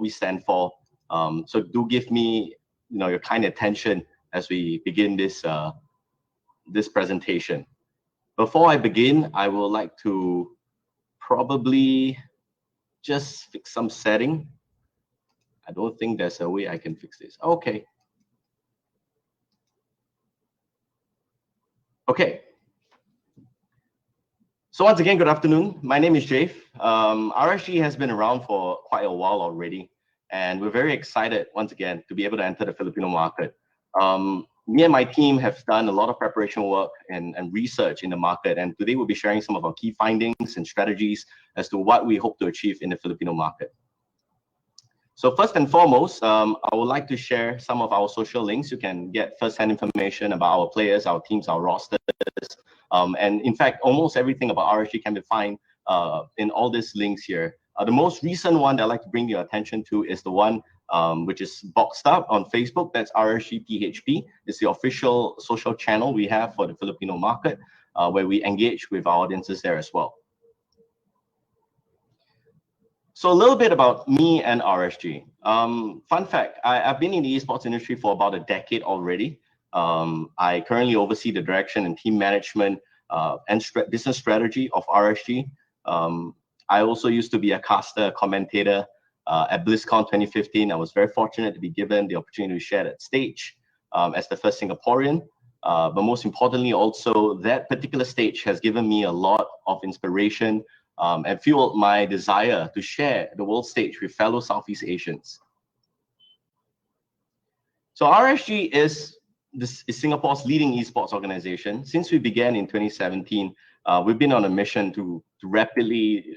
we stand for. So do give me, your kind attention as we begin this this presentation. Before I begin, I would like to probably just fix some setting. I don't think there's a way I can fix this. Okay. Okay. So once again, good afternoon. My name is Jave. RSG has been around for quite a while already, and we're very excited once again to be able to enter the Filipino market. Me and my team have done a lot of preparation work and research in the market, and today we'll be sharing some of our key findings and strategies as to what we hope to achieve in the Filipino market. So first and foremost, I would like to share some of our social links. You can get first-hand information about our players, our teams, our rosters, and in fact, almost everything about RSG can be found in all these links here. The most recent one that I'd like to bring your attention to is the one which is boxed up on Facebook. That's RSG PHP. It's the official social channel we have for the Filipino market, where we engage with our audiences there as well. So a little bit about me and RSG. Fun fact, I've been in the esports industry for about a decade already. I currently oversee the direction and team management and business strategy of RSG. I also used to be a caster, commentator at BlizzCon 2015. I was very fortunate to be given the opportunity to share that stage as the first Singaporean. But most importantly, also that particular stage has given me a lot of inspiration and fueled my desire to share the world stage with fellow Southeast Asians. So RSG is Singapore's leading esports organization. Since we began in 2017, we've been on a mission to rapidly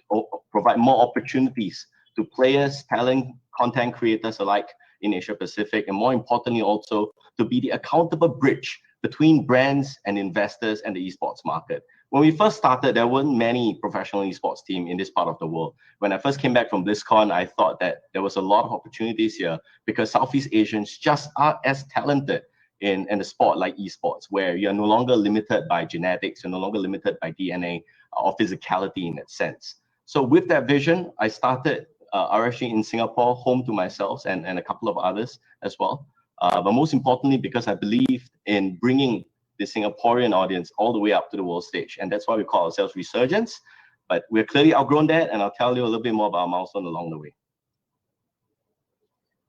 provide more opportunities to players, talent, content creators alike in Asia Pacific, and more importantly also to be the accountable bridge between brands and investors and the esports market. When we first started, there weren't many professional esports teams in this part of the world. When I first came back from BlizzCon, I thought that there was a lot of opportunities here because Southeast Asians just are as talented in a sport like esports, where you're no longer limited by genetics, you're no longer limited by DNA or physicality in that sense. So with that vision, I started RSG in Singapore, home to myself and a couple of others as well. But most importantly, because I believed in bringing the Singaporean audience all the way up to the world stage. And that's why we call ourselves Resurgence. But we're clearly outgrown that, and I'll tell you a little bit more about our milestone along the way.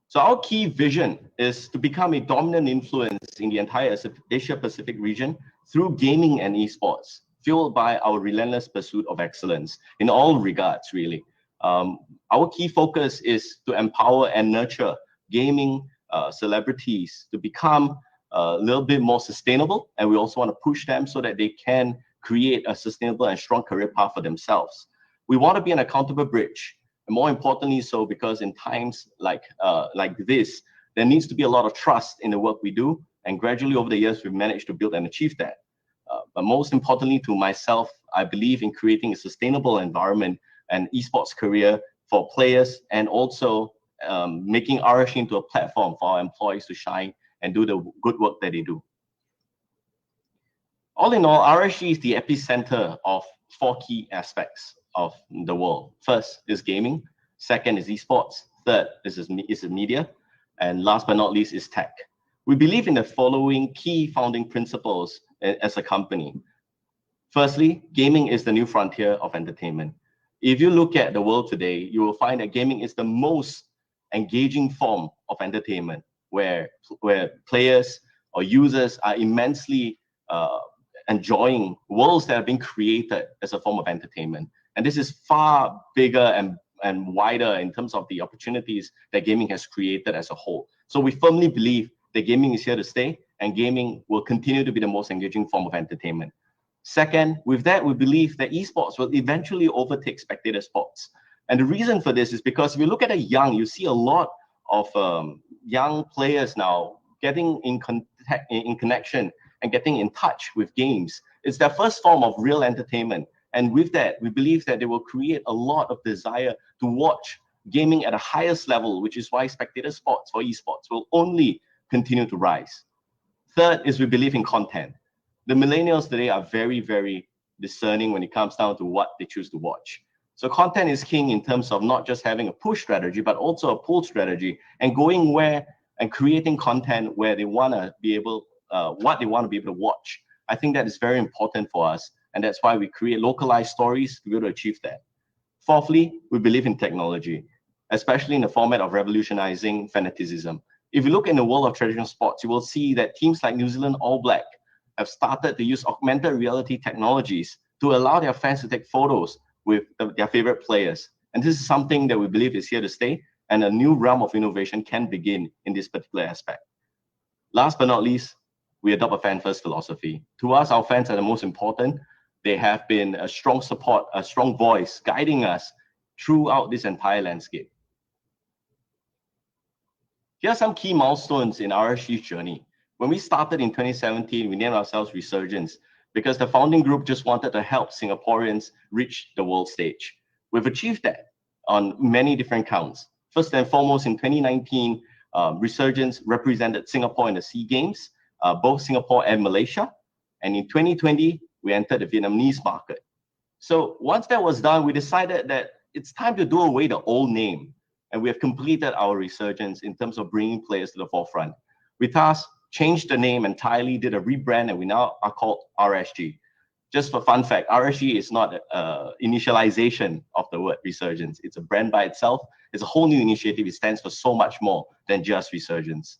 So our key vision is to become a dominant influence in the entire Asia Pacific region through gaming and esports, fueled by our relentless pursuit of excellence in all regards, really. Our key focus is to empower and nurture gaming celebrities to become a little bit more sustainable, and we also want to push them so that they can create a sustainable and strong career path for themselves. We want to be an accountable bridge, and more importantly so because in times like this, there needs to be a lot of trust in the work we do, and gradually over the years we've managed to build and achieve that. But most importantly to myself, I believe in creating a sustainable environment and esports career for players, and also making RSG into a platform for our employees to shine and do the good work that they do. All in all, RSG is the epicenter of four key aspects of the world. First is gaming, second is esports, third is media, and last but not least is tech. We believe in the following key founding principles as a company. Firstly, gaming is the new frontier of entertainment. If you look at the world today, you will find that gaming is the most engaging form of entertainment, where players or users are immensely enjoying worlds that have been created as a form of entertainment. And this is far bigger and wider in terms of the opportunities that gaming has created as a whole. So we firmly believe that gaming is here to stay, and gaming will continue to be the most engaging form of entertainment. Second, with that, we believe that esports will eventually overtake spectator sports. And the reason for this is because if you look at you see a lot of young players now getting in connection and getting in touch with games. It's their first form of real entertainment. And with that, we believe that they will create a lot of desire to watch gaming at a highest level, which is why spectator sports or esports will only continue to rise. Third is we believe in content. The millennials today are very, very discerning when it comes down to what they choose to watch. So content is king in terms of not just having a push strategy, but also a pull strategy, and going where and creating content where they want to be able, what they want to be able to watch. I think that is very important for us, and that's why we create localized stories to be able to achieve that. Fourthly, we believe in technology, especially in the format of revolutionizing fanaticism. If you look in the world of traditional sports, you will see that teams like New Zealand All Black have started to use augmented reality technologies to allow their fans to take photos with their favorite players. And this is something that we believe is here to stay, and a new realm of innovation can begin in this particular aspect. Last but not least, we adopt a fan-first philosophy. To us, our fans are the most important. They have been a strong support, a strong voice guiding us throughout this entire landscape. Here are some key milestones in RSG's journey. When we started in 2017, we named ourselves Resurgence because the founding group just wanted to help Singaporeans reach the world stage. We've achieved that on many different counts. First and foremost, in 2019, Resurgence represented Singapore in the SEA Games, both Singapore and Malaysia. And in 2020, we entered the Vietnamese market. So once that was done, we decided that it's time to do away the old name. And we have completed our resurgence in terms of bringing players to the forefront. We thus changed the name entirely, did a rebrand, and we now are called RSG. Just for fun fact, RSG is not initialization of the word resurgence. It's a brand by itself. It's a whole new initiative. It stands for so much more than just resurgence.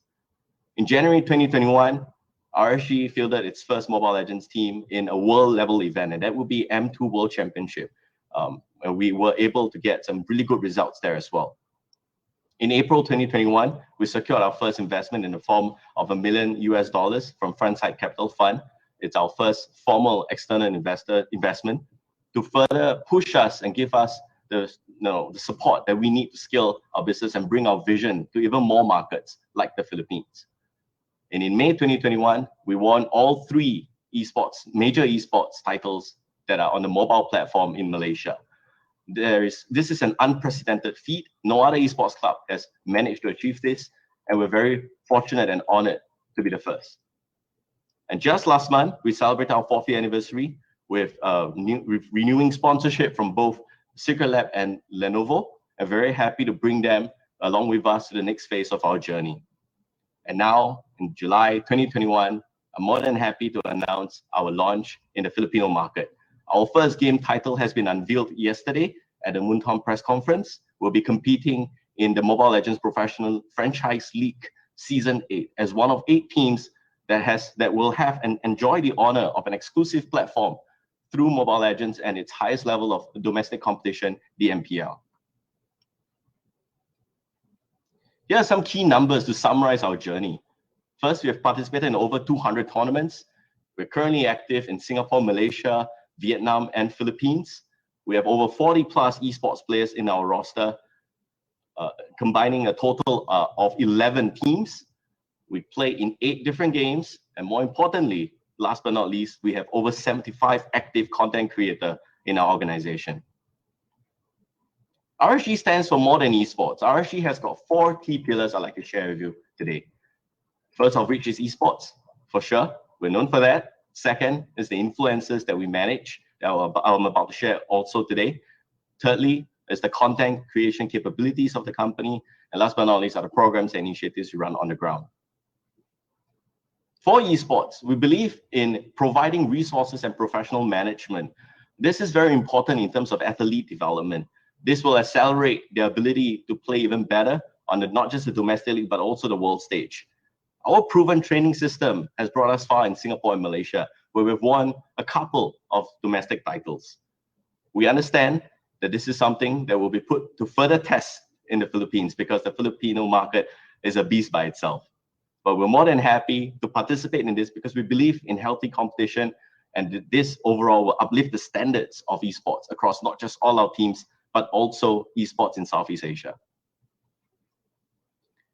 In January 2021, RSG fielded its first Mobile Legends team in a world-level event, and that would be M2 World Championship. And we were able to get some really good results there as well. In April 2021, we secured our first investment in the form of $1 million from Frontside Capital Fund. It's our first formal external investment to further push us and give us the support that we need to scale our business and bring our vision to even more markets like the Philippines. And in May 2021, we won all 3 major esports titles that are on the mobile platform in Malaysia. This is an unprecedented feat. No other esports club has managed to achieve this, and we're very fortunate and honored to be the first. And just last month, we celebrated our 4th year anniversary with renewing sponsorship from both Secret Lab and Lenovo. I'm very happy to bring them along with us to the next phase of our journey. And now, in July 2021, I'm more than happy to announce our launch in the Filipino market. Our first game title has been unveiled yesterday at the Moonton press conference. We'll be competing in the Mobile Legends Professional Franchise League Season 8 as one of 8 teams that will have and enjoy the honor of an exclusive platform through Mobile Legends and its highest level of domestic competition, the MPL. Here are some key numbers to summarize our journey. First, we have participated in over 200 tournaments. We're currently active in Singapore, Malaysia, Vietnam, and Philippines. We have over 40 plus esports players in our roster, combining a total of 11 teams. We play in 8 different games, and more importantly, last but not least, we have over 75 active content creators in our organization. RSG stands for more than esports. RSG has got 4 key pillars I'd like to share with you today. First of which is esports, for sure. We're known for that. Second is the influencers that we manage, that I'm about to share also today. Thirdly is the content creation capabilities of the company. And last but not least are the programs and initiatives we run on the ground. For esports, we believe in providing resources and professional management. This is very important in terms of athlete development. This will accelerate their ability to play even better on not just the domestic league, but also the world stage. Our proven training system has brought us far in Singapore and Malaysia, where we've won a couple of domestic titles. We understand that this is something that will be put to further test in the Philippines because the Filipino market is a beast by itself. But we're more than happy to participate in this because we believe in healthy competition, and this overall will uplift the standards of esports across not just all our teams, but also esports in Southeast Asia.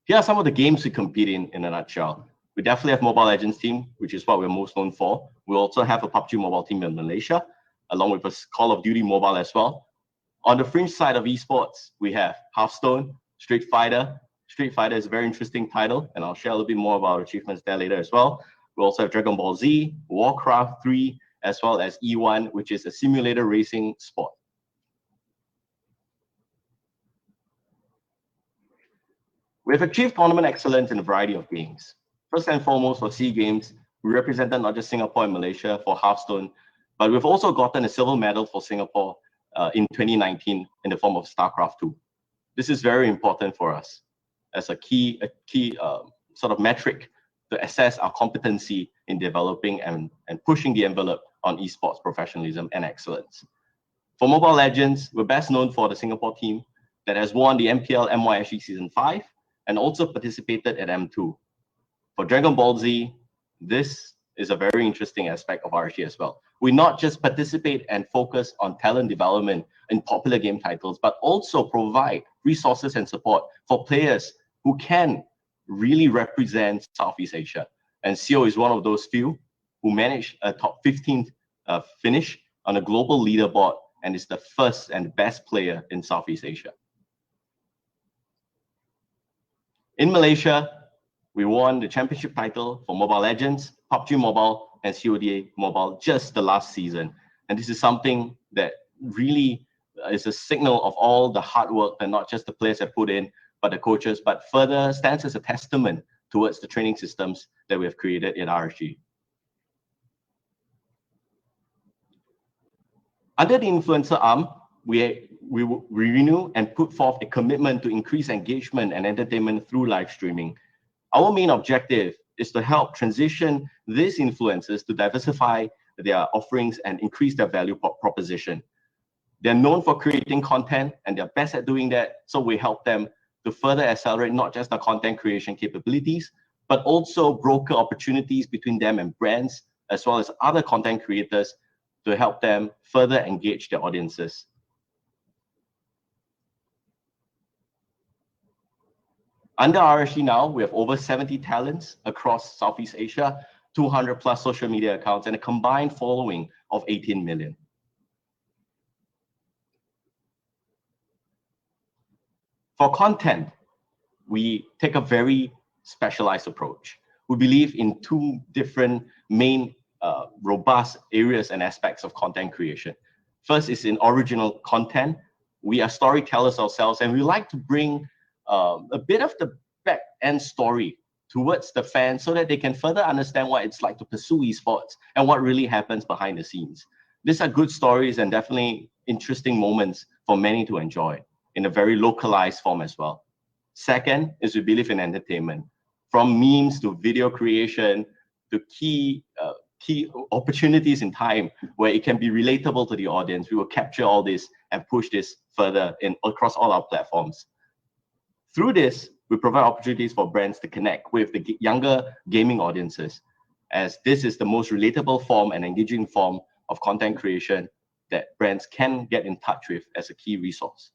Here are some of the games we compete in a nutshell. We definitely have Mobile Legends team, which is what we're most known for. We also have a PUBG Mobile team in Malaysia, along with a Call of Duty Mobile as well. On the fringe side of esports, we have Hearthstone, Street Fighter. Street Fighter is a very interesting title, and I'll share a little bit more about our achievements there later as well. We also have Dragon Ball Z, Warcraft 3, as well as E1, which is a simulator racing sport. We have achieved tournament excellence in a variety of games. First and foremost, for SEA Games, we represented not just Singapore and Malaysia for Hearthstone, but we've also gotten a silver medal for Singapore in 2019 in the form of StarCraft 2. This is very important for us as a key sort of metric to assess our competency in developing and pushing the envelope on esports professionalism and excellence. For Mobile Legends, we're best known for the Singapore team that has won the MPL MYSG Season 5 and also participated at M2. For Dragon Ball Z, this is a very interesting aspect of RSG as well. We not just participate and focus on talent development in popular game titles, but also provide resources and support for players who can really represent Southeast Asia. And Seo is one of those few who managed a top 15 finish on a global leaderboard and is the first and best player in Southeast Asia. In Malaysia, we won the championship title for Mobile Legends, PUBG Mobile, and CODA Mobile just the last season. And this is something that really is a signal of all the hard work that not just the players have put in, but the coaches, but further stands as a testament towards the training systems that we have created in RSG. Under the influencer arm, we renew and put forth a commitment to increase engagement and entertainment through live streaming. Our main objective is to help transition these influencers to diversify their offerings and increase their value proposition. They're known for creating content and they're best at doing that, so we help them to further accelerate not just the content creation capabilities, but also broker opportunities between them and brands, as well as other content creators to help them further engage their audiences. Under RSG now, we have over 70 talents across Southeast Asia, 200 plus social media accounts, and a combined following of 18 million. For content, we take a very specialized approach. We believe in two different main robust areas and aspects of content creation. First is in original content. We are storytellers ourselves, and we like to bring a bit of the back-end story towards the fans so that they can further understand what it's like to pursue esports and what really happens behind the scenes. These are good stories and definitely interesting moments for many to enjoy in a very localized form as well. Second is we believe in entertainment. From memes to video creation to key opportunities in time where it can be relatable to the audience, we will capture all this and push this further across all our platforms. Through this, we provide opportunities for brands to connect with the younger gaming audiences, as this is the most relatable form and engaging form of content creation that brands can get in touch with as a key resource.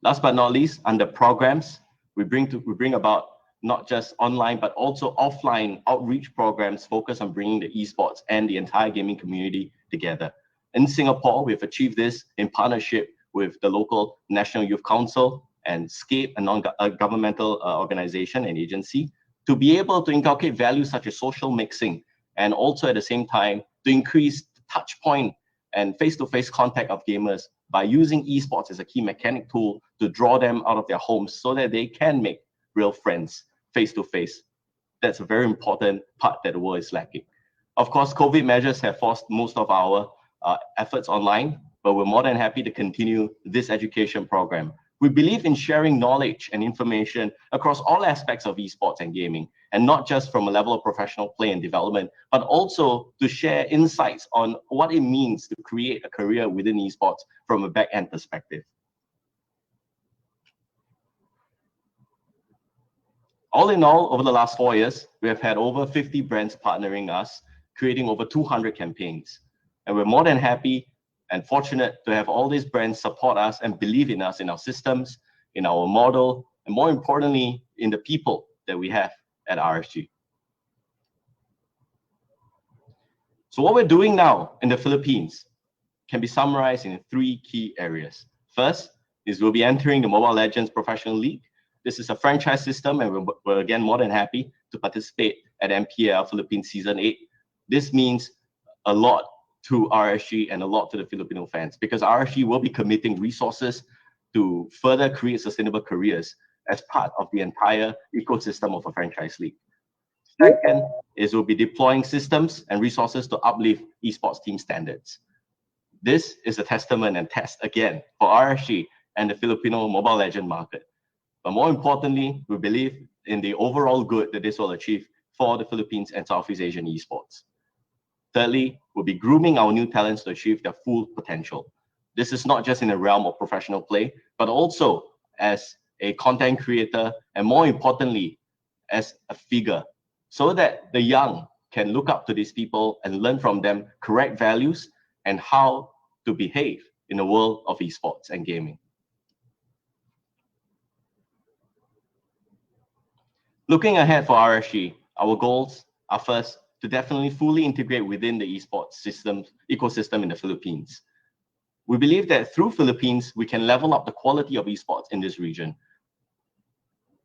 Last but not least, under programs, we bring about not just online, but also offline outreach programs focused on bringing the esports and the entire gaming community together. In Singapore, we've achieved this in partnership with the local National Youth Council and SCAPE, a non-governmental organization and agency, to be able to inculcate values such as social mixing, and also at the same time to increase the touch point and face-to-face contact of gamers by using esports as a key mechanic tool to draw them out of their homes so that they can make real friends face-to-face. That's a very important part that the world is lacking. Of course, COVID measures have forced most of our efforts online, but we're more than happy to continue this education program. We believe in sharing knowledge and information across all aspects of esports and gaming, and not just from a level of professional play and development, but also to share insights on what it means to create a career within esports from a back-end perspective. All in all, over the last 4 years, we have had over 50 brands partnering us, creating over 200 campaigns. And we're more than happy and fortunate to have all these brands support us and believe in us, in our systems, in our model, and more importantly, in the people that we have at RSG. So what we're doing now in the Philippines can be summarized in 3 key areas. First is we'll be entering the Mobile Legends Professional League. This is a franchise system, and we're again more than happy to participate at MPL Philippines Season 8. This means a lot to RSG and a lot to the Filipino fans, because RSG will be committing resources to further create sustainable careers as part of the entire ecosystem of a franchise league. Second is we'll be deploying systems and resources to uplift esports team standards. This is a testament and test again for RSG and the Filipino mobile legend market. But more importantly, we believe in the overall good that this will achieve for the Philippines and Southeast Asian esports. Thirdly, we'll be grooming our new talents to achieve their full potential. This is not just in the realm of professional play, but also as a content creator, and more importantly, as a figure, so that the young can look up to these people and learn from them correct values and how to behave in the world of esports and gaming. Looking ahead for RSG, our goals are first to definitely fully integrate within the esports ecosystem in the Philippines. We believe that through Philippines, we can level up the quality of esports in this region.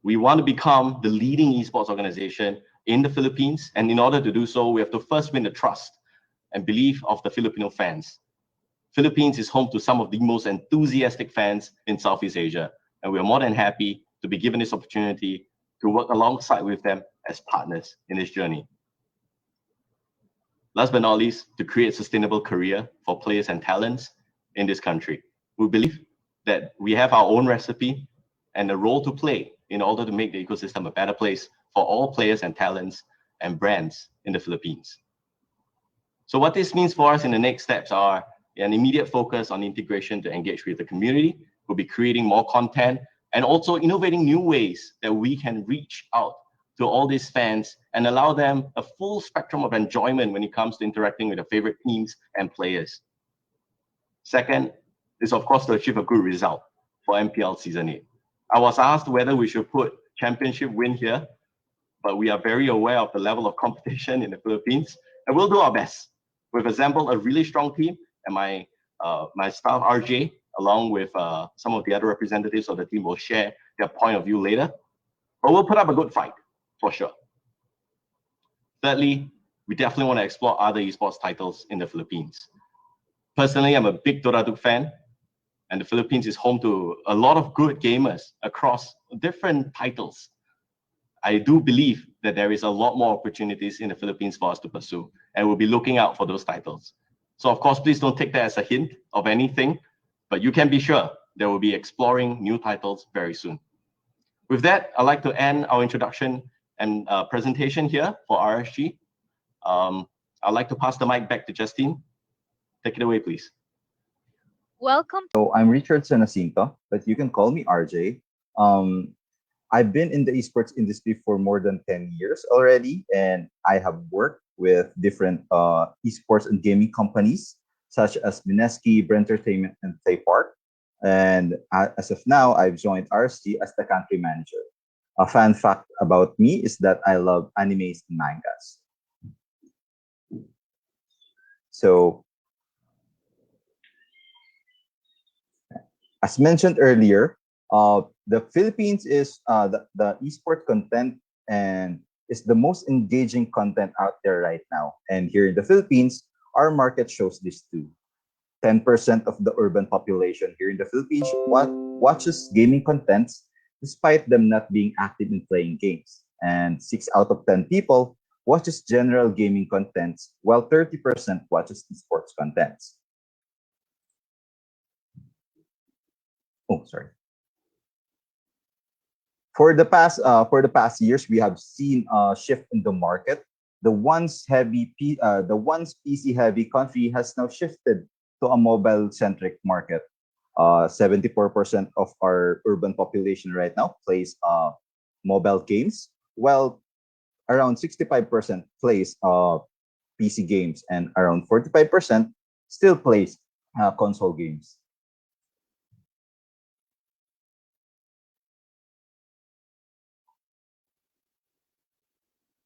We want to become the leading esports organization in the Philippines, and in order to do so, we have to first win the trust and belief of the Filipino fans. Philippines is home to some of the most enthusiastic fans in Southeast Asia, and we are more than happy to be given this opportunity to work alongside with them as partners in this journey. Last but not least, to create a sustainable career for players and talents in this country. We believe that we have our own recipe and a role to play in order to make the ecosystem a better place for all players and talents and brands in the Philippines. So what this means for us in the next steps are an immediate focus on integration to engage with the community. We'll be creating more content and also innovating new ways that we can reach out to all these fans and allow them a full spectrum of enjoyment when it comes to interacting with their favorite teams and players. Second is, of course, to achieve a good result for MPL Season 8. I was asked whether we should put championship win here, but we are very aware of the level of competition in the Philippines, and we'll do our best. We've assembled a really strong team, and my staff, RJ, along with some of the other representatives of the team, will share their point of view later. But we'll put up a good fight, for sure. Thirdly, we definitely want to explore other esports titles in the Philippines. Personally, I'm a big Dota 2 fan, and the Philippines is home to a lot of good gamers across different titles. I do believe that there is a lot more opportunities in the Philippines for us to pursue, and we'll be looking out for those titles. So of course, please don't take that as a hint of anything, but you can be sure that we'll be exploring new titles very soon. With that, I'd like to end our introduction and presentation here for RSG. I'd like to pass the mic back to Justine. Take it away, please. Welcome. So I'm Richard Senacinto, but you can call me RJ. I've been in the esports industry for more than 10 years already, and I have worked with different esports and gaming companies such as Mineski, Brentertainment, and Playpark. And as of now, I've joined RSG as the country manager. A fun fact about me is that I love animes and mangas. So, as mentioned earlier, the Philippines is the esport content and is the most engaging content out there right now. And here in the Philippines, our market shows this too. 10% of the urban population here in the Philippines watches gaming contents despite them not being active in playing games. And 6 out of 10 people watches general gaming contents, while 30% watches esports contents. Oh, sorry. For the past years, we have seen a shift in the market. The once PC heavy country has now shifted to a mobile centric market. 74% of our urban population right now plays mobile games, while around 65% plays PC games, and around 45% still plays console games.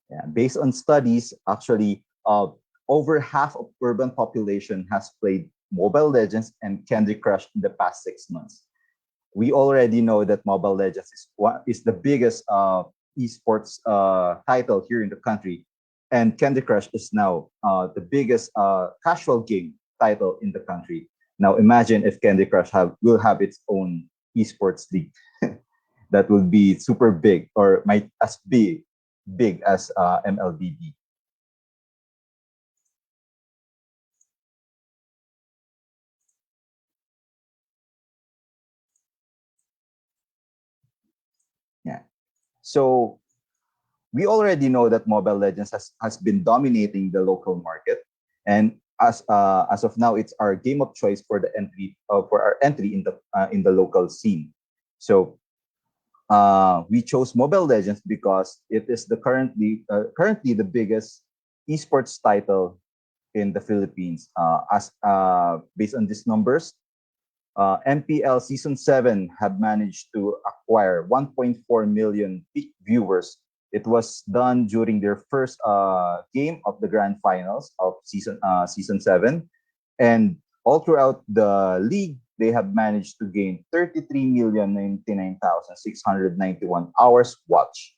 Yeah, based on studies, actually, over half of urban population has played Mobile Legends and Candy Crush in the past 6 months. We already know that Mobile Legends is the biggest esports title here in the country, and Candy Crush is now the biggest casual game title in the country. Now imagine if Candy Crush will have its own esports league that will be super big or might as big as MLBB. Yeah. So we already know that Mobile Legends has been dominating the local market, and as of now, it's our game of choice for the entry for our entry in the local scene. So we chose Mobile Legends because it is the currently the biggest esports title in the Philippines. As based on these numbers, MPL Season 7 have managed to acquire 1.4 million peak viewers. It was done during their first game of the grand finals of season 7. And all throughout the league, they have managed to gain 33,099,691 hours watch.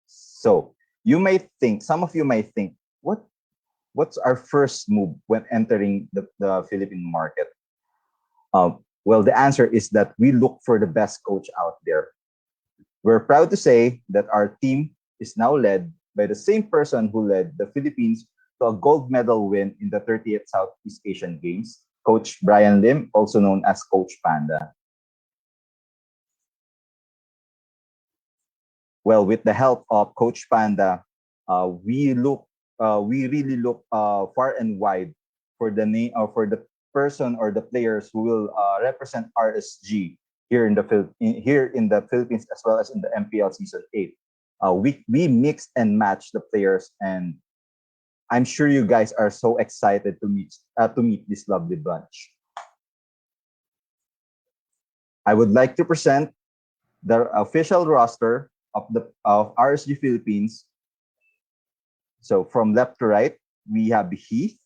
So some of you might think, what's our first move when entering the Philippine market? Well, the answer is that we look for the best coach out there. We're proud to say that our team is now led by the same person who led the Philippines to a gold medal win in the 30th Southeast Asian Games, Coach Brian Lim, also known as Coach Panda. Well, with the help of Coach Panda, we really look far and wide for the name or for the person or the players who will represent RSG here in the Philippines as well as in the MPL Season 8. We mix and match the players, and I'm sure you guys are so excited to meet this lovely bunch. I would like to present the official roster of RSG Philippines. So from left to right, we have Heath,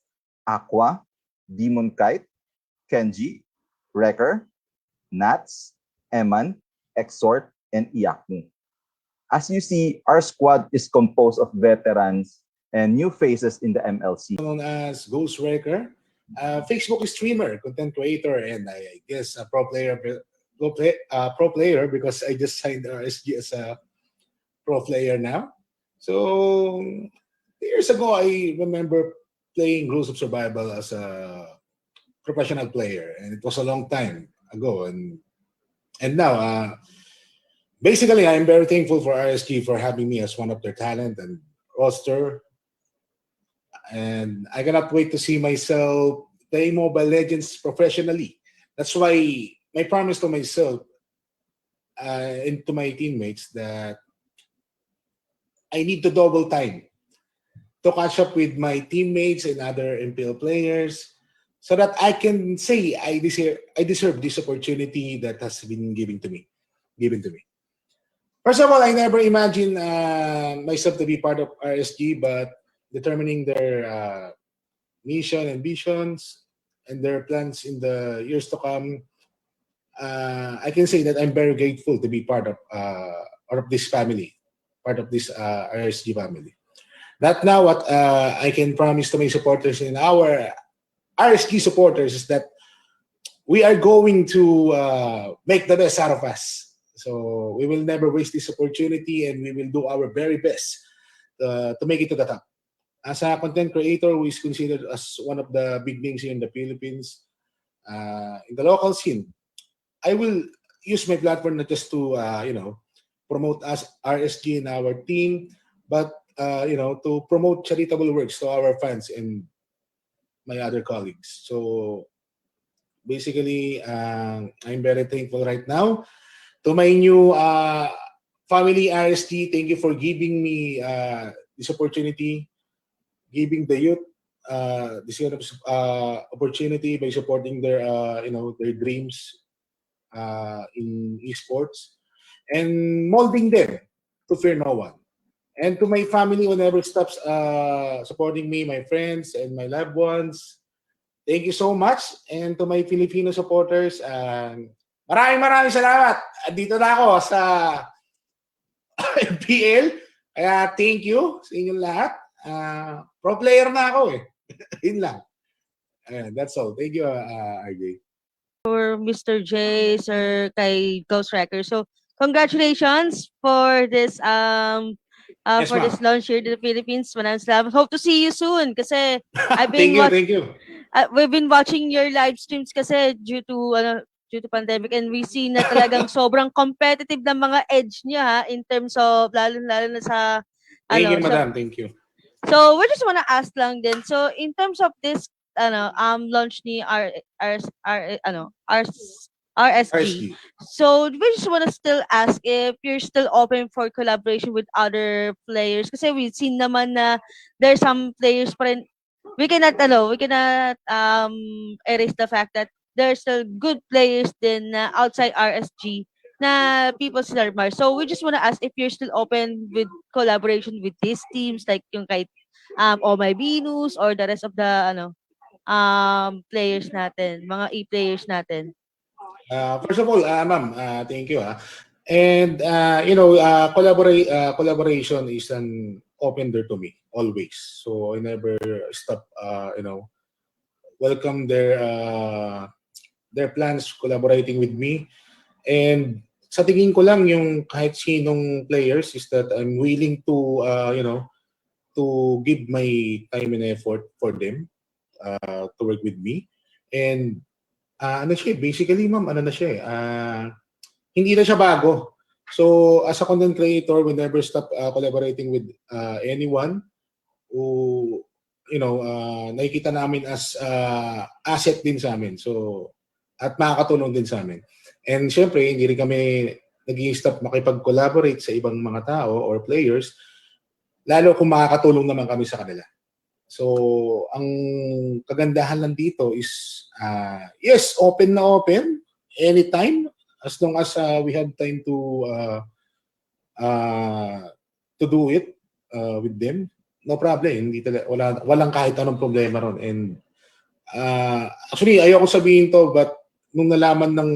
Aqua, Demon Kite, Kenji, Wrecker, Nats, Eman, Exhort, and Iakmu. As you see, our squad is composed of veterans and new faces in the MLC. Known as Ghost Wrecker, Facebook streamer, content creator, and I guess a pro player because I just signed RSG as a pro player now. So years ago, I remember playing Rules of Survival as a professional player, and it was a long time ago. And now, basically, I'm very thankful for RSG for having me as one of their talent and roster. And I cannot wait to see myself play Mobile Legends professionally. That's why my promise to myself and to my teammates that I need to double time to catch up with my teammates and other MPL players so that I can say I deserve this opportunity that has been given to me. First of all, I never imagined myself to be part of RSG, but determining their mission and visions and their plans in the years to come, I can say that I'm very grateful to be part of this family, part of this RSG family. That now what I can promise to my supporters and our RSG supporters is that we are going to make the best out of us. So we will never waste this opportunity, and we will do our very best to make it to the top. As a content creator who is considered as one of the big names here in the Philippines, in the local scene, I will use my platform not just to promote us RSG and our team, but to promote charitable works to our fans and my other colleagues. So basically, I'm very thankful right now to my new family RSG. Thank you for giving me this opportunity, giving the youth this kind of opportunity by supporting their their dreams in esports and molding them to fear no one. And to my family who never stops supporting me, my friends and my loved ones, thank you so much. And to my Filipino supporters, maraming salamat. Dito na ako sa MPL. Kaya thank you sa inyong lahat. Pro player na ako eh. Yun lang. That's all. Thank you, RJ. For Mr. J, Sir, kay Ghost Wrecker. So, congratulations for this Yes, for ma'am. this launch here in the Philippines. Maraming salamat. Hope to see you soon kasi I've Thank been you, thank you. we've been watching your live streams kasi due to pandemic, and we see na talagang sobrang competitive ng mga edge niya ha in terms of lalo na sa Thank you, sa madam. Thank you. so we just wanna ask lang din. So in terms of this launch ni RSG. RSG. So we just wanna still ask if you're still open for collaboration with other players kasi we've seen naman na there's some players pa rin. We cannot erase the fact that there's still good players din na outside RSG na people still admire. So we just wanna ask if you're still open with collaboration with these teams like yung kay Oh My Venus or the rest of the players natin, mga e-players natin. First of all, ma'am, thank you. And collaboration is an open door to me always. So I never stop. Welcome their plans collaborating with me. And sa tingin ko lang yung kahit sinong players is that I'm willing to to give my time and effort for them to work with me. And ano siya, basically ma'am, ano na siya hindi na siya bago. So as a content creator, we never stop collaborating with anyone who nakikita namin as asset din sa amin. So at makakatulong din sa amin. And syempre, hindi rin kami nag-i-stop makipag-collaborate sa ibang mga tao or players, lalo kung makakatulong naman kami sa kanila. So, ang kagandahan lang dito is, yes, open na open, anytime, as long as we have time to do it with them, no problem. Hindi walang kahit anong problema ron. And actually, ayoko sabihin to, but nung nalaman ng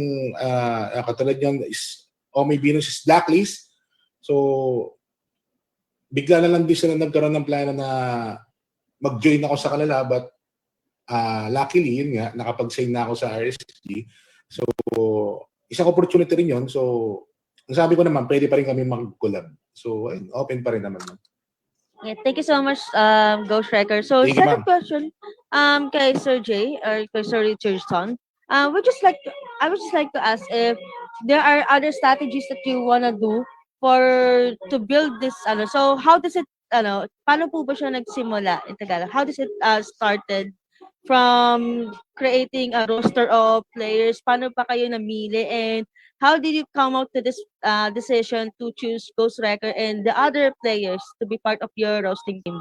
katulad niyan is may Venus is blacklist, so bigla na lang din sila nagkaroon ng plano na mag-join ako sa kanila, but luckily, yun nga, nakapag-sign na ako sa RSG. So, isang opportunity rin yun. So, ang sabi ko naman, pwede pa rin kami mag-collab. So, open pa rin naman. Yeah, thank you so much, Ghost Wrecker. So, Thank you, second ma'am. question, kay Sir J or kay Sir Richardson, I would just like to ask if there are other strategies that you wanna do to build this. So, how does it paano po ba siya nagsimula in Tagalog? How does it started from creating a roster of players? Paano pa kayo namili, and how did you come out to this decision to choose Ghost Wrecker and the other players to be part of your roasting team?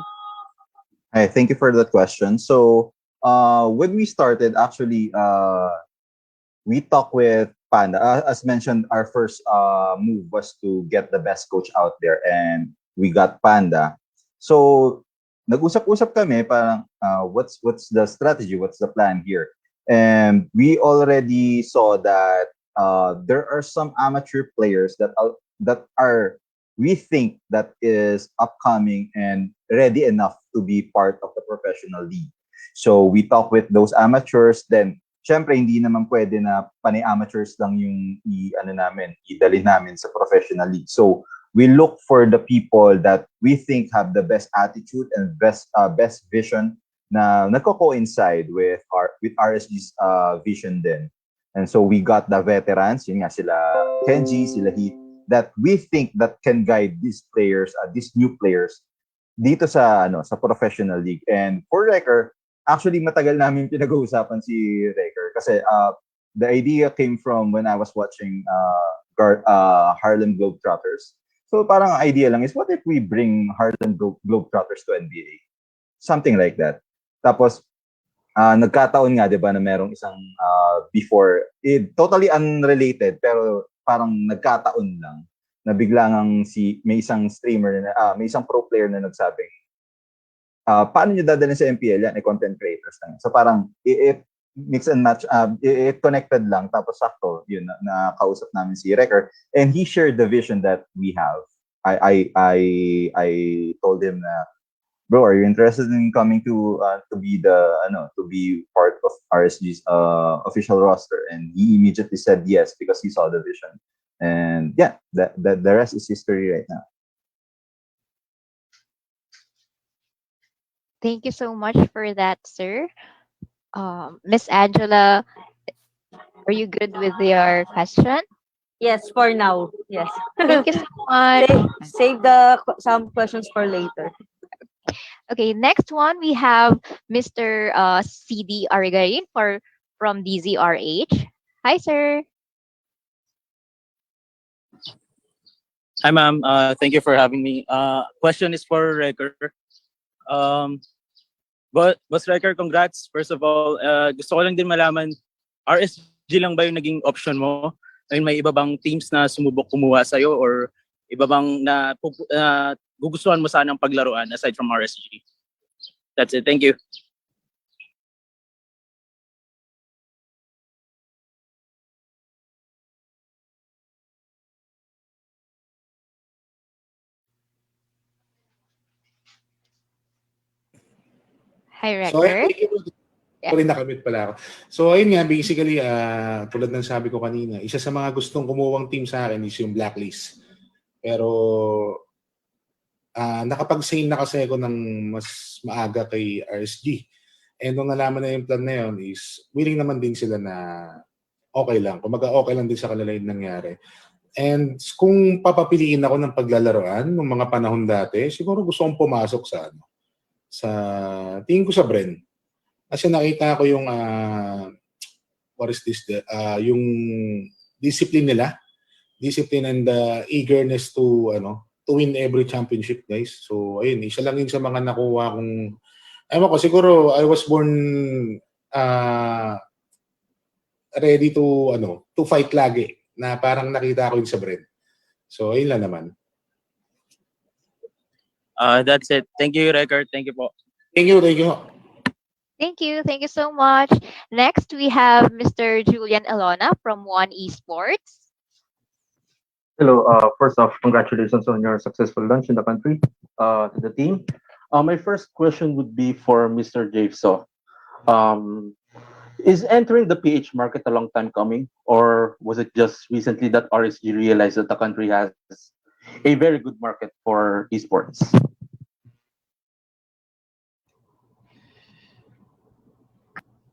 Hi, thank you for that question. So, when we started, actually, we talked with Panda. As mentioned, our first move was to get the best coach out there, and we got Panda. So, nag-usap-usap kami, parang, what's the strategy? What's the plan here? And we already saw that there are some amateur players that are we think that is upcoming and ready enough to be part of the professional league. So we talk with those amateurs. Then, syempre, hindi naman pwede na panay amateurs lang yung idalhin namin sa professional league. So we look for the people that we think have the best attitude and best vision na nagko-coincide with RSG's vision din. And so we got the veterans, yun nga sila Kenji, sila Heath, that we think that can guide these players, these new players dito sa professional league. And for Wrecker, actually matagal namin pinag-uusapan si Wrecker kasi the idea came from when I was watching Harlem Globetrotters. So parang idea lang is, what if we bring Harlem Globetrotters to NBA? Something like that. Tapos nagkataon nga 'di ba na merong isang before, totally unrelated pero parang nagkataon lang na biglang may isang streamer may isang pro player na nagsabing paano niyo dadalhin sa MPL yan, content creators lang. So parang it mix and match, it connected lang, tapos sakto yun na kausap namin si Wrecker, and he shared the vision that we have. I told him na bro, are you interested in coming to be to be part of RSG's official roster? And he immediately said yes because he saw the vision. And yeah, that the rest is history right now. Thank you so much for that, sir. Miss Angela, are you good with your question? Yes, for now. Yes. Thank you so much. Save the some questions for later. Okay, next one we have Mr. CD Arigarin from DZRH. Hi, sir. Hi, ma'am. Thank you for having me. Question is for Reker. Um, but Boss Reker, congrats. First of all, gusto ko lang din malaman, RSG lang ba yung naging option mo? I mean, may iba bang teams na sumubok kumuha sa'yo or iba bang gugustuhan mo sanang paglaruan aside from RSG? That's it. Thank you. Hi, So, Recker. thank you. Yeah. Sorry, nakamit pala ako. So, ayun nga, basically, tulad ng sabi ko kanina, isa sa mga gustong kumuwang team sa akin is yung Blacklist. Pero, nakapag-sign na kasi ako ng mas maaga kay RSG. And nung nalaman na yung plan na yun is, willing naman din sila na okay lang. Kumaga okay lang din sa kanila yung nangyari. And kung papapiliin ako ng paglalaroan ng mga panahon dati, siguro gusto kong pumasok sa tingin ko sa Bren. Kasi nakita ko yung what is this? Yung discipline nila. Discipline and eagerness to win every championship, guys. So, ayun, isa lang yun sa mga nakuha kong ewan ko, siguro I was born ready to fight lagi na parang nakita ko yun sa Bren. So, ayun lang naman. That's it. Thank you, Reker. Thank you po. Thank you. Thank you. Thank you so much. Next, we have Mr. Julian Elona from One Esports. Hello. First off, congratulations on your successful launch in the country, to the team. My first question would be for Mr. Javeso. Is entering the PH market a long time coming, or was it just recently that RSG realized that the country has a very good market for esports?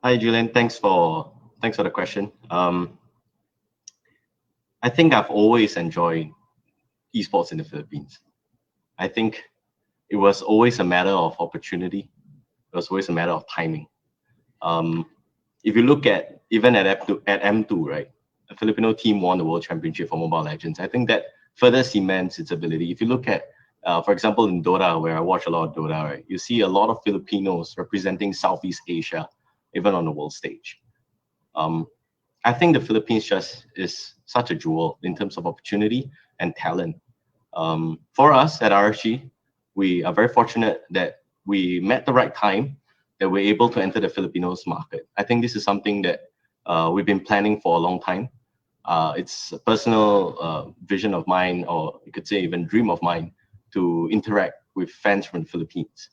Hi, Julian. Thanks for the question. I think I've always enjoyed esports in the Philippines. I think it was always a matter of opportunity. It was always a matter of timing. If you look at even at M2, right, a Filipino team won the World Championship for Mobile Legends. I think that further cements its ability. If you look at, for example, in Dota, where I watch a lot of Dota, right, you see a lot of Filipinos representing Southeast Asia, even on the world stage. I think the Philippines just is such a jewel in terms of opportunity and talent. For us at RSG, we are very fortunate that we met the right time, that we're able to enter the Filipinos market. I think this is something that we've been planning for a long time. It's a personal vision of mine, or you could say even dream of mine, to interact with fans from the Philippines.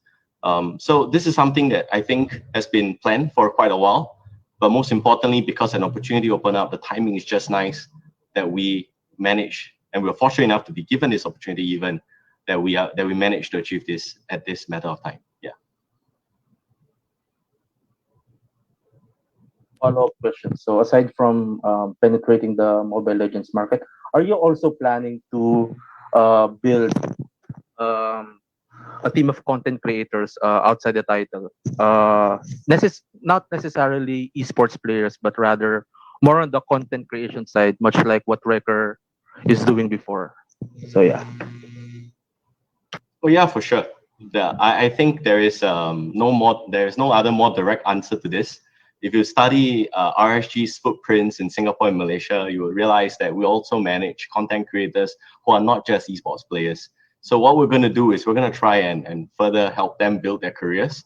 So this is something that I think has been planned for quite a while, but most importantly, because an opportunity opened up, the timing is just nice that we managed, and we're fortunate enough to be given this opportunity, even that we managed to achieve this at this matter of time. Yeah. Follow-up question. So aside from penetrating the Mobile Legends market, are you also planning to build a team of content creators outside the title? Not necessarily esports players, but rather more on the content creation side, much like what Wrecker is doing before. So yeah. Oh yeah, for sure. I think there is no other more direct answer to this. If you study RSG's footprints in Singapore and Malaysia, you will realize that we also manage content creators who are not just esports players. So what we're going to do is we're going to try and further help them build their careers.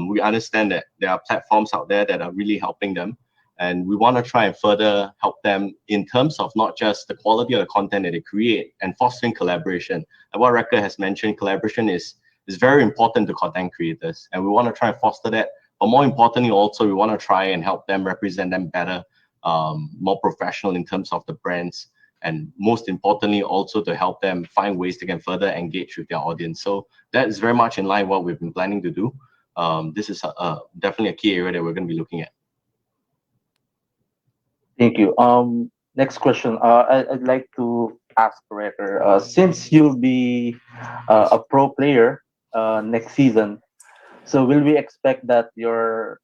We understand that there are platforms out there that are really helping them, and we want to try and further help them in terms of not just the quality of the content that they create and fostering collaboration. And what Rekka has mentioned, collaboration is is very important to content creators, and we want to try and foster that. But more importantly, also we want to try and help them represent them better, more professional in terms of the brands, and most importantly, also to help them find ways to get further engage with their audience. So that is very much in line with what we've been planning to do. This is definitely a key area that we're going to be looking at. Thank you. Next question. I'd like to ask Recker, since you'll be a pro player next season, so will we expect that your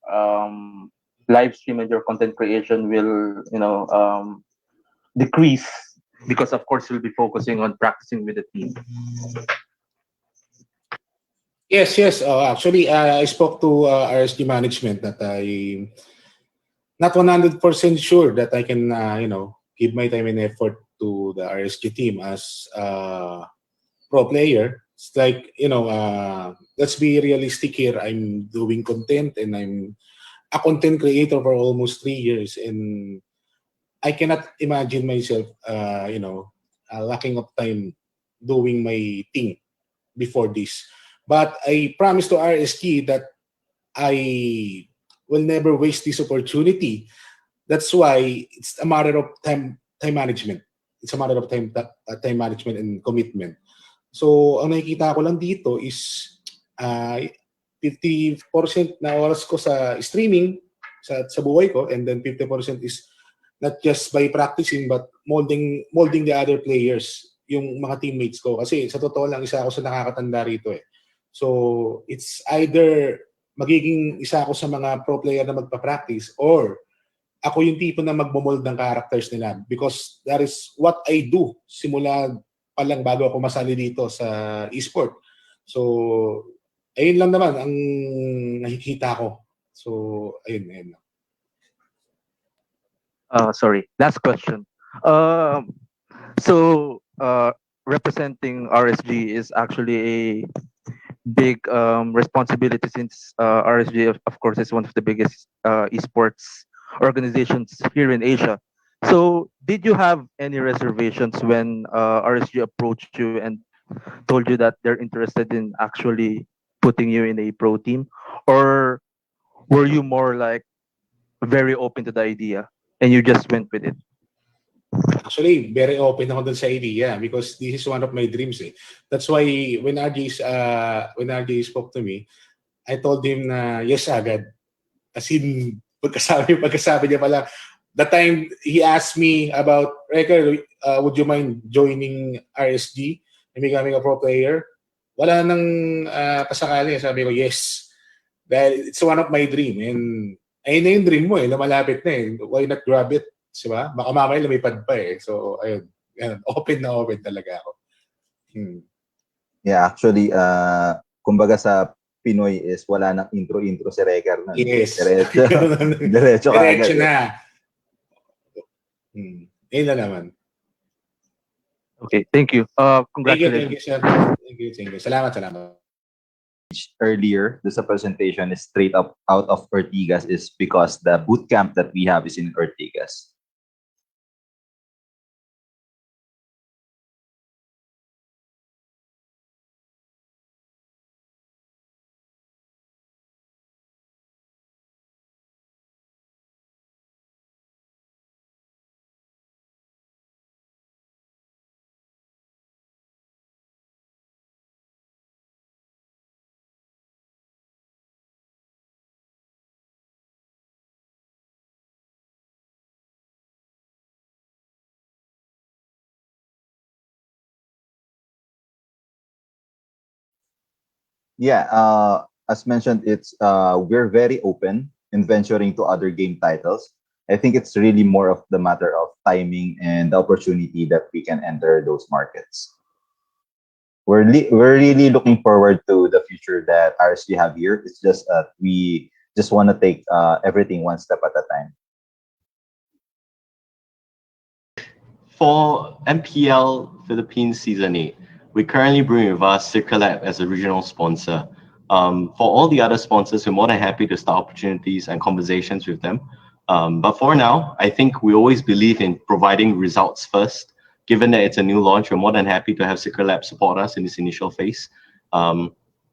live stream and your content creation will, decrease because of course you'll be focusing on practicing with the team? Yes, yes. Actually, I spoke to RSG management that I not 100% sure that I can, give my time and effort to the RSG team as a pro player. It's like, let's be realistic here. I'm doing content and I'm a content creator for almost 3 years, and I cannot imagine myself, lacking of time doing my thing before this. But I promise to RSG that I will never waste this opportunity. That's why it's a matter of time management. It's a matter of time management and commitment. So ang nakikita ko lang dito is 50% na oras ko sa streaming sa buhay ko, and then 50% is not just by practicing but molding the other players, yung mga teammates ko. Kasi sa totoo lang, isa ako sa nakakatanda rito eh. So it's either magiging isa ako sa mga pro player na magpa-practice, or ako yung tipo na magmomold ng characters nila, because that is what I do simula pa lang bago ako masali dito sa esport. So ayun lang naman ang nakikita ko. So ayun. Sorry, last question. So representing RSG is actually a big responsibility, since RSG, of course, is one of the biggest esports organizations here in Asia. So did you have any reservations when RSG approached you and told you that they're interested in actually putting you in a pro team? Or were you more like very open to the idea and you just went with it? Actually, very open ako dun sa idea because this is one of my dreams eh. That's why when RJ spoke to me, I told him na yes agad. As in, pagkasabi niya pala, the time he asked me about, Recker, would you mind joining RSG and becoming a pro player? Wala nang kasakali. Sabi ko, yes. Dahil it's one of my dream. And ayun na yung dream mo eh. Lumalapit na eh. Why not grab it? Diba? Baka mamaya lumipad pa eh. So, ayun. Open na open talaga ako. Yeah, actually, kumbaga sa Pinoy is wala nang intro si Recker na. Yes. Diretso ka agad. Diretso na. Ayun na naman. Okay, thank you. Congratulations. Thank you, sir. Thank you. Salamat. Earlier, the presentation is straight up out of Ortigas is because the boot camp that we have is in Ortigas. Yeah, as mentioned, it's we're very open in venturing to other game titles. I think it's really more of the matter of timing and the opportunity that we can enter those markets. We're really looking forward to the future that RSG have here. It's just we just want to take everything one step at a time. For MPL Philippines Season 8, we currently bring with us Circulab as a regional sponsor. For all the other sponsors, we're more than happy to start opportunities and conversations with them. But for now, I think we always believe in providing results first. Given that it's a new launch, we're more than happy to have Circulab support us in this initial phase.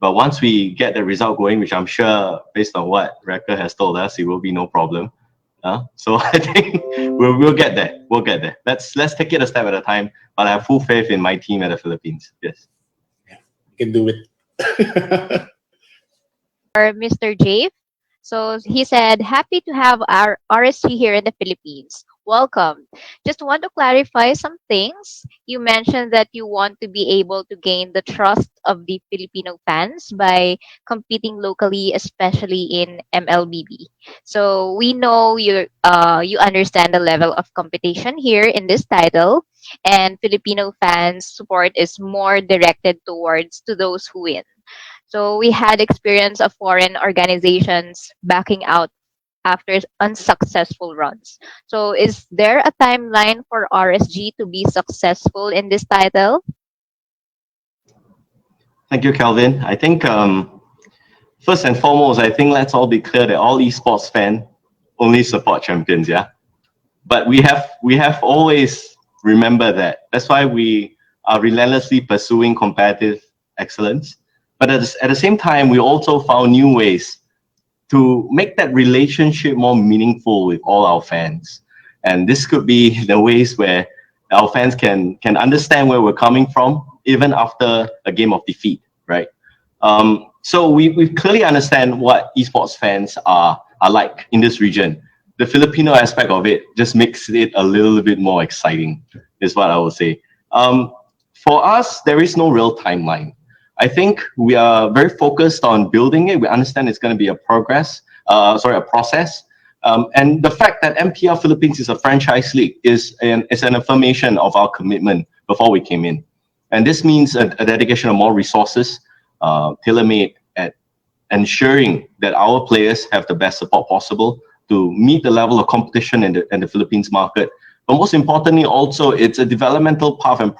But once we get the result going, which I'm sure, based on what Recker has told us, it will be no problem. So I think we'll get there. We'll get there. Let's take it a step at a time. But I have full faith in my team at the Philippines. Yes. You can do it. Or Mr. Jave. So he said, happy to have our RSG here in the Philippines. Welcome. Just want to clarify some things. You mentioned that you want to be able to gain the trust of the Filipino fans by competing locally, especially in MLBB. So we know you understand the level of competition here in this title, and Filipino fans support is more directed towards to those who win. So we had experience of foreign organizations backing out after unsuccessful runs. So is there a timeline for RSG to be successful in this title? Thank you, Calvin. I think first and foremost, I think let's all be clear that all esports fans only support champions. Yeah, but we have always remember that. That's why we are relentlessly pursuing competitive excellence. But at the same time, we also found new ways to make that relationship more meaningful with all our fans. And this could be the ways where our fans can understand where we're coming from, even after a game of defeat, right? So we clearly understand what esports fans are like in this region. The Filipino aspect of it just makes it a little bit more exciting, is what I would say. For us, there is no real timeline. I think we are very focused on building it. We understand it's going to be a process. And the fact that MPL Philippines is a franchise league is an affirmation of our commitment before we came in. And this means a dedication of more resources, tailor-made at ensuring that our players have the best support possible to meet the level of competition in the Philippines market. But most importantly, also, it's a developmental path and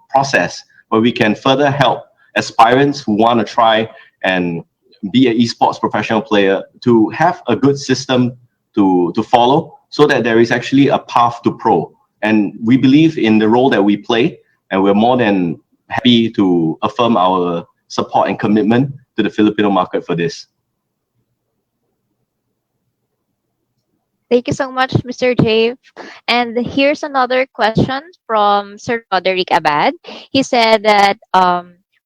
process where we can further help aspirants who want to try and be an esports professional player to have a good system to follow so that there is actually a path to pro. And we believe in the role that we play, and we're more than happy to affirm our support and commitment to the Filipino market for this. Thank you so much, Mr. Jave. And here's another question from Sir Roderick Abad. He said that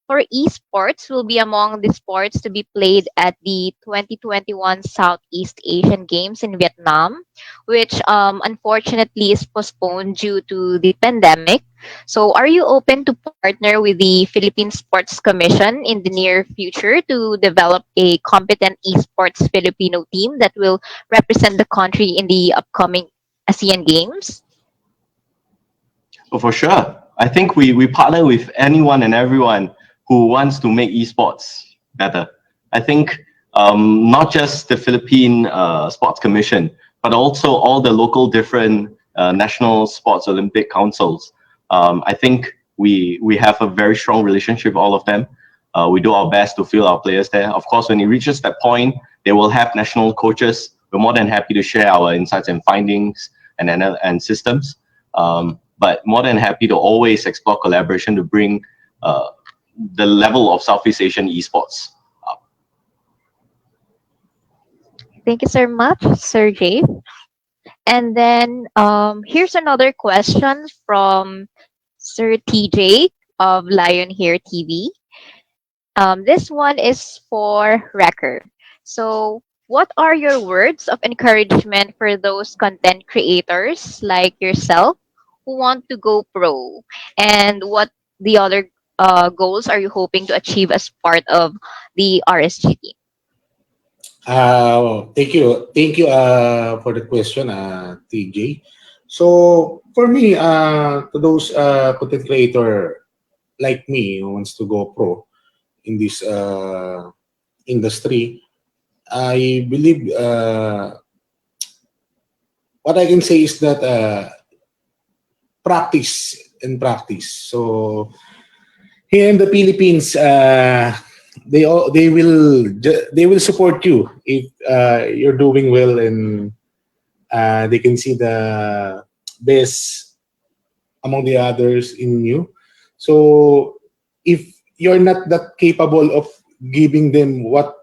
for esports will be among the sports to be played at the 2021 Southeast Asian Games in Vietnam, which unfortunately is postponed due to the pandemic. So are you open to partner with the Philippine Sports Commission in the near future to develop a competent esports Filipino team that will represent the country in the upcoming ASEAN Games? Oh, for sure. I think we partner with anyone and everyone who wants to make esports better. I think not just the Philippine Sports Commission, but also all the local different national sports Olympic councils. I think we have a very strong relationship with all of them. We do our best to field our players there. Of course, when it reaches that point, they will have national coaches. We're more than happy to share our insights and findings and systems. But more than happy to always explore collaboration to bring the level of Southeast Asian esports up. Thank you so much, Sir Jave. And then here's another question from Sir TJ of Lion Hair TV. This one is for Wrecker. So, what are your words of encouragement for those content creators like yourself who want to go pro? And what the other goals are you hoping to achieve as part of the RSG team? Thank you for the question, TJ. So for me, to those content creator like me who wants to go pro in this industry, I believe what I can say is that practice and practice. So here in the Philippines, they will support you if you're doing well, and they can see the best among the others in you. So if you're not that capable of giving them what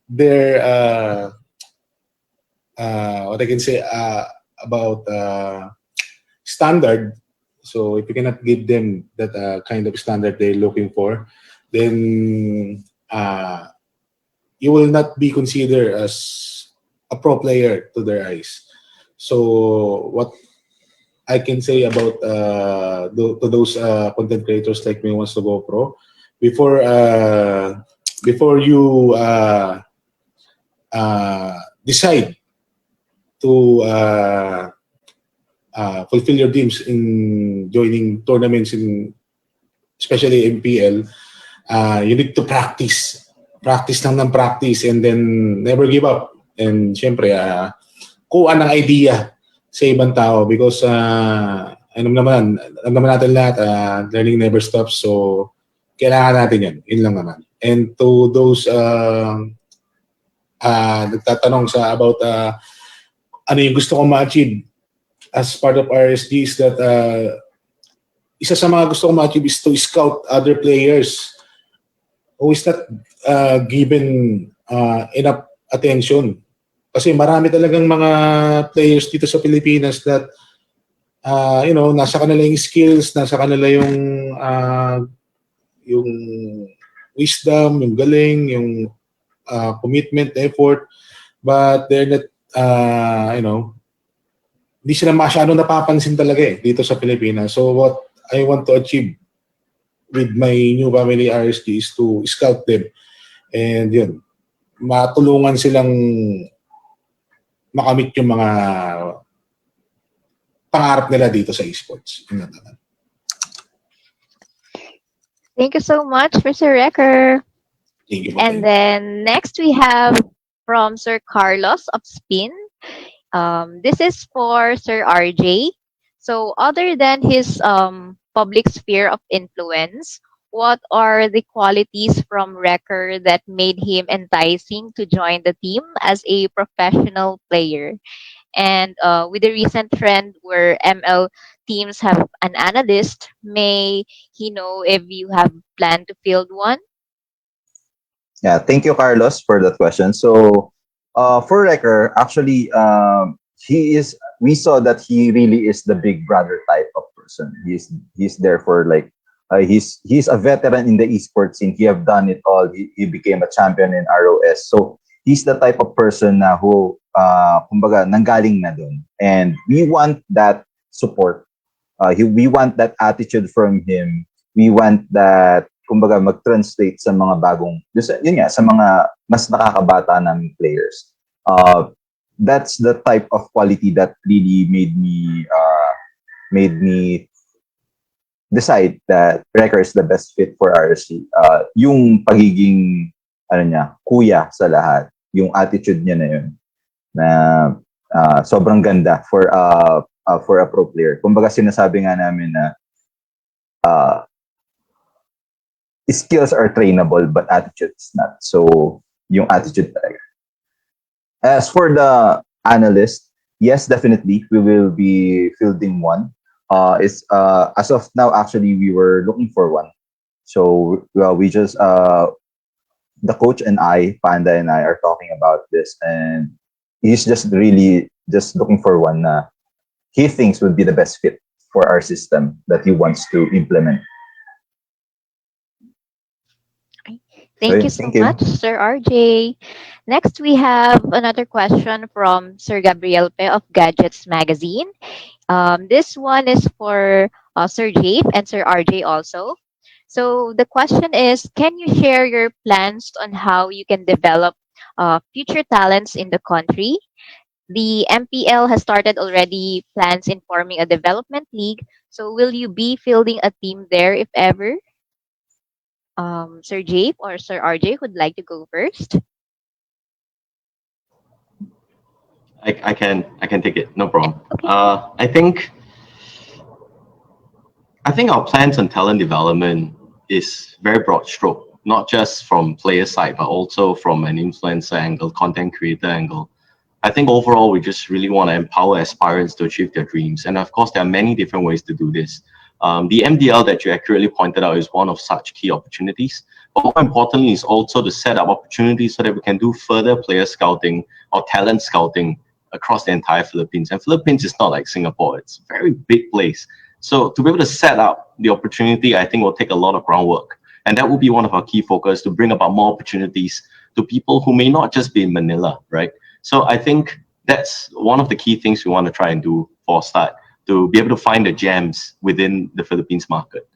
their what I can say about standard. So if you cannot give them that kind of standard they're looking for, then you will not be considered as a pro player to their eyes. So what I can say about to those content creators like me who wants to go pro, before before you decide to fulfill your dreams in joining tournaments in especially MPL, you need to practice lang ng practice, and then never give up, and syempre kuha ng idea sa ibang tao, because alam naman natin lahat, learning never stops, so kailangan natin yun lang naman. And to those nagtatanong sa about ano yung gusto kong ma-achieve as part of RSG, is that isa sa mga gusto kong ma-achieve is to scout other players who is not given enough attention. Kasi marami talagang mga players dito sa Pilipinas that nasa kanila yung skills, nasa kanila yung wisdom, yung galing, yung commitment, effort, but they're not hindi sila masyado napapansin talaga dito sa Pilipinas. So what I want to achieve with my new family RSG is to scout them, and yun, matulungan silang makamit yung mga pangarap nila dito sa esports. Thank you so much, Mr. Recker. Thank you. And then next we have from Sir Carlos of Spin. This is for Sir RJ. So other than his public sphere of influence, what are the qualities from Recker that made him enticing to join the team as a professional player? And with the recent trend where ML teams have an analyst, may he know if you have planned to field one? Yeah, thank you, Carlos, for that question. So, for Recker, actually, he is. We saw that he really is the big brother type of person. He's there for like, he's a veteran in the esports scene. He have done it all. He became a champion in ROS. So he's the type of person na who, kumbaga, nanggaling na dun. And we want that support. We want that attitude from him. We want that, kumbaga, mag-translate sa mga bagong, yun nga, sa mga mas nakakabata naming players. That's the type of quality that really made me decide that Recker is the best fit for RSG. Yung pagiging, kuya sa lahat. Yung attitude niya na yun. Na sobrang ganda for a pro player. Kumbaga sinasabi nga namin na skills are trainable but attitude is not. So, yung attitude talaga. As for the analyst, yes, definitely we will be fielding one. As of now, actually, we were looking for one. So we just the coach and Panda and I are talking about this, and he's just really just looking for one he thinks would be the best fit for our system that he wants to implement. Thank you so much, Sir RJ. Next, we have another question from Sir Gabriel Pe of Gadgets Magazine. This one is for Sir Jave and Sir RJ also. So the question is, can you share your plans on how you can develop future talents in the country? The MPL has started already plans in forming a development league. So will you be fielding a team there if ever? Sir Jave or Sir RJ would like to go first? I can take it, no problem. Okay. I think our plans on talent development is very broad stroke, not just from player side, but also from an influencer angle, content creator angle. I think overall we just really want to empower aspirants to achieve their dreams, and of course there are many different ways to do this. The MDL that you accurately pointed out is one of such key opportunities. But more importantly is also to set up opportunities so that we can do further player scouting or talent scouting across the entire Philippines. And Philippines is not like Singapore. It's a very big place. So to be able to set up the opportunity, I think will take a lot of groundwork. And that will be one of our key focus, to bring about more opportunities to people who may not just be in Manila, right? So I think that's one of the key things we want to try and do for start, to be able to find the gems within the Philippines market.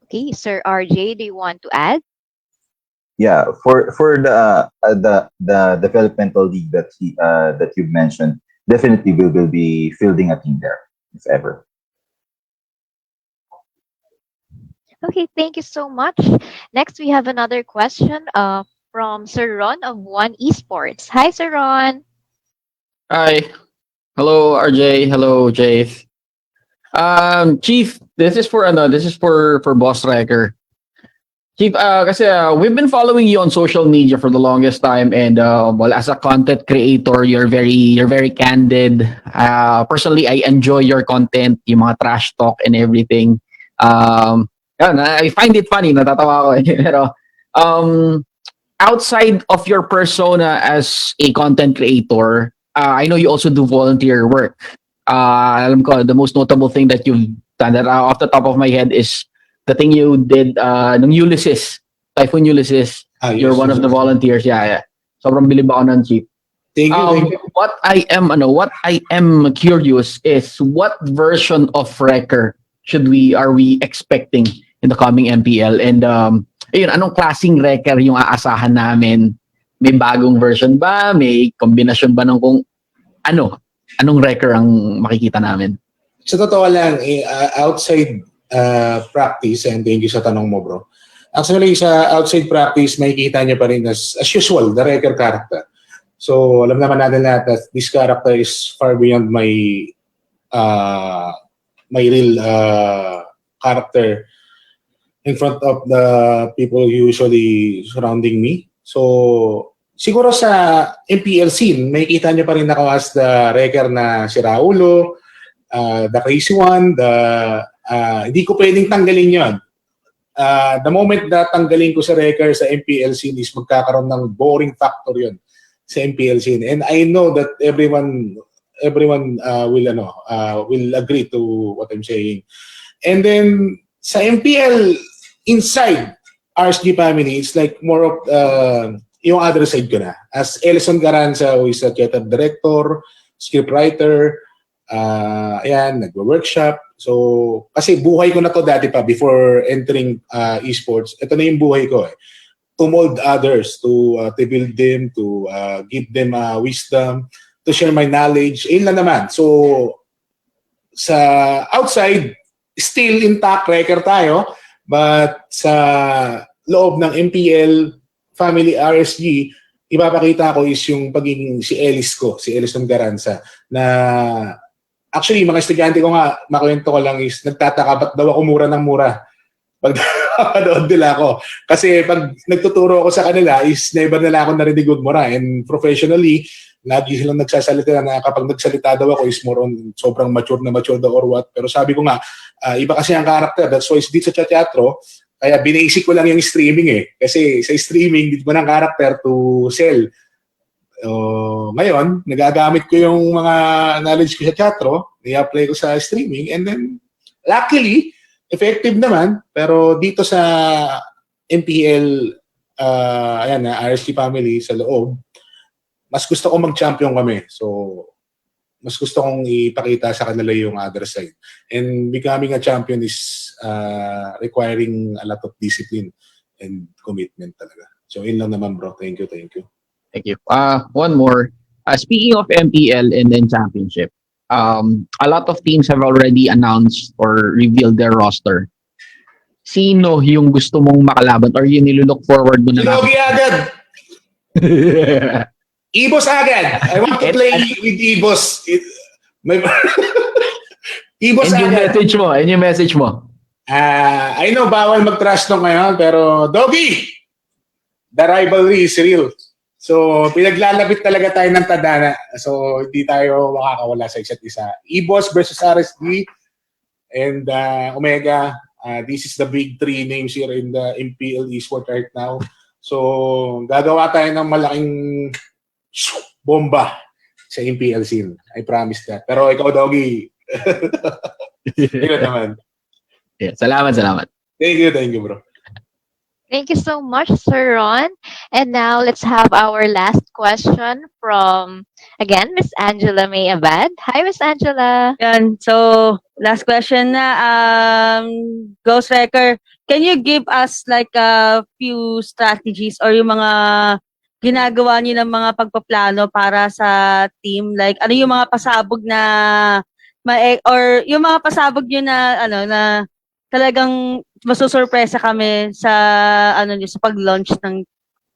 Okay, Sir RJ, do you want to add? Yeah, for the developmental league that you mentioned, definitely we will be fielding a team there if ever. Okay, thank you so much. Next, we have another question from Sir Ron of One Esports. Hi, Sir Ron. Hi. Hello, RJ. Hello, Jave. Chief, this is for Boss Wrecker. Chief, kasi we've been following you on social media for the longest time, and well, as a content creator, you're very candid. Personally, I enjoy your content, yung mga trash talk and everything. Yun, I find it funny, natatawa ko. Pero outside of your persona as a content creator, I know you also do volunteer work. Alam ko, the most notable thing that you've done that off the top of my head is the thing you did nung Ulysses, Typhoon Ulysses. You're one of the volunteers. Yeah. Sobrang bilib ako nun, Chief. Thank you. What I am curious is what version of Wrecker are we expecting in the coming MPL? And ayun, anong klaseng Wrecker yung aasahan namin? May bagong version ba? May kombinasyon ba ng kung anong Wrecker ang makikita namin? Sa totoo lang, outside practice, and thank you sa tanong mo, bro. Actually, sa outside practice, makikita niya pa rin as usual, the Wrecker character. So, alam naman natin lahat that this character is far beyond my real character in front of the people usually surrounding me. So, siguro sa MPL scene, makikita niyo pa rin ako as the Wrecker na si Raulo, the crazy one, hindi ko pwedeng tanggalin yon. The moment na tanggalin ko sa Wrecker sa MPL scene is magkakaroon ng boring factor yon sa MPL scene. And I know that everyone will agree to what I'm saying. And then sa MPL inside RSG family, it's like more of yung other side ko na. As Ellison Garanza, who is a theater director, scriptwriter, nagwo-workshop. So, kasi buhay ko na to dati pa before entering esports. Ito na yung buhay ko to mold others, to build them, to give them wisdom, to share my knowledge. Yun lang naman. So, sa outside, still intact Wrecker tayo, but sa loob ng MPL family RSG, ipapakita ko is yung pagiging si Ellison Garanza, na actually, mga estudyante ko nga, makwento ko lang is, nagtataka ba't daw ako mura ng mura pag nakapanood nila ako. Kasi pag nagtuturo ako sa kanila is never nila ako narinig mura. And professionally, lagi silang nagsasalita na kapag nagsalita daw ako is more on sobrang mature daw or what. Pero sabi ko nga, iba kasi ang character. That's why dito sa teatro, kaya binasic ko lang yung streaming Kasi sa streaming, dito mo ng character to sell. Ngayon, nagagamit ko yung mga knowledge ko sa teatro, i-apply ko sa streaming, and then, luckily, effective naman. Pero dito sa MPL, RSG family sa loob, mas gusto ko mag-champion kami. So, mas gusto kong ipakita sa kanila yung other side. And becoming a champion is requiring a lot of discipline and commitment talaga. So, yun lang naman, bro. Thank you. Thank you. One more. Speaking of MPL and then championship, a lot of teams have already announced or revealed their roster. Sino yung gusto mong makalaban or yung nilulook forward mo na lang? Logi agad! Ibos agad! I want to play with Ibos. Ibos agad. And yung message mo? I know bawal mag-trash talk ngayon, pero Doggy! The rivalry is real. So, pinaglalabit talaga tayo ng tadhana. So, hindi tayo makakawala sa isa't isa. EBOS versus RSG and Omega. This is the big three names here in the MPL eSport right now. So, gagawa tayo ng malaking bomba sa MPL scene. I promise that. Pero ikaw, Doggy. Ikaw naman. Yeah, salamat. Thank you, bro. Thank you so much, Sir Ron. And now let's have our last question from, again, Miss Angela May Abad. Hi, Miss Angela. Yan. So, last question na. Ghost Wrecker, can you give us like a few strategies or yung mga ginagawa niyo ng mga pagpaplano para sa team? Like, ano yung mga pasabog na or yung mga pasabog niyo na na talagang masusurpresa kami sa niyo sa pag-launch ng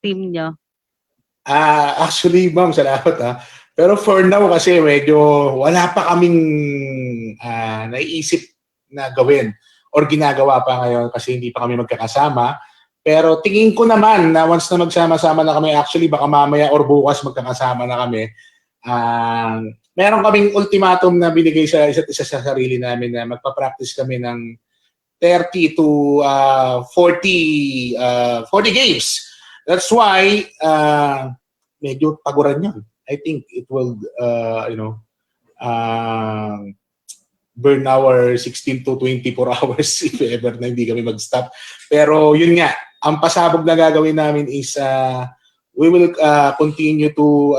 team niyo? Actually, ma'am, salamat. Pero for now kasi medyo wala pa kaming naiisip na gawin or ginagawa pa ngayon kasi hindi pa kami magkakasama. Pero tingin ko naman na once na magsama-sama na kami, actually baka mamaya or bukas magkakasama na kami, meron kaming ultimatum na binigay sa isa't isa sa sarili namin na magpa-practice kami ng 30 to 40 games. That's why medyo paguran yun. I think it will burn our 16 to 24 hours if ever na hindi kami mag-stop. Pero yun nga, ang pasabog na gagawin namin is we will continue to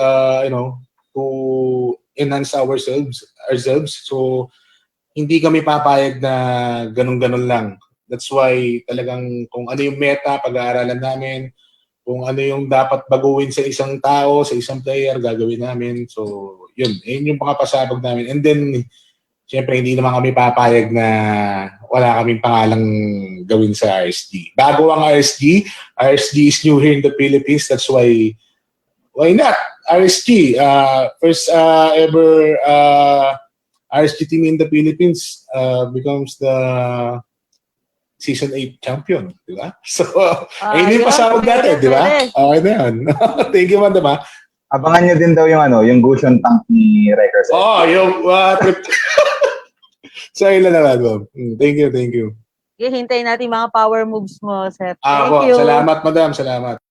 to enhance ourselves. So hindi kami papayag na ganun-ganun lang. That's why talagang kung ano yung meta, pag-aaralan namin, kung ano yung dapat baguhin sa isang tao, sa isang player, gagawin namin. So, yun yung mga pasabog namin. And then, siyempre, hindi naman kami papayag na wala kaming pangalang gawin sa RSG. Bago ang RSG is new here in the Philippines. That's why not? RSG, first ever RSG team in the Philippines becomes the Season 8 champion, di ba? So, ayun yung pasabog natin, di ba? Okay na yun. Thank you, madam. Abangan nyo din daw yung Gushen tank ni Riker. Yung trip. So, yun lang naman, ma'am. Thank you. Hintayin natin mga power moves mo, Seth. Salamat, madam. Salamat.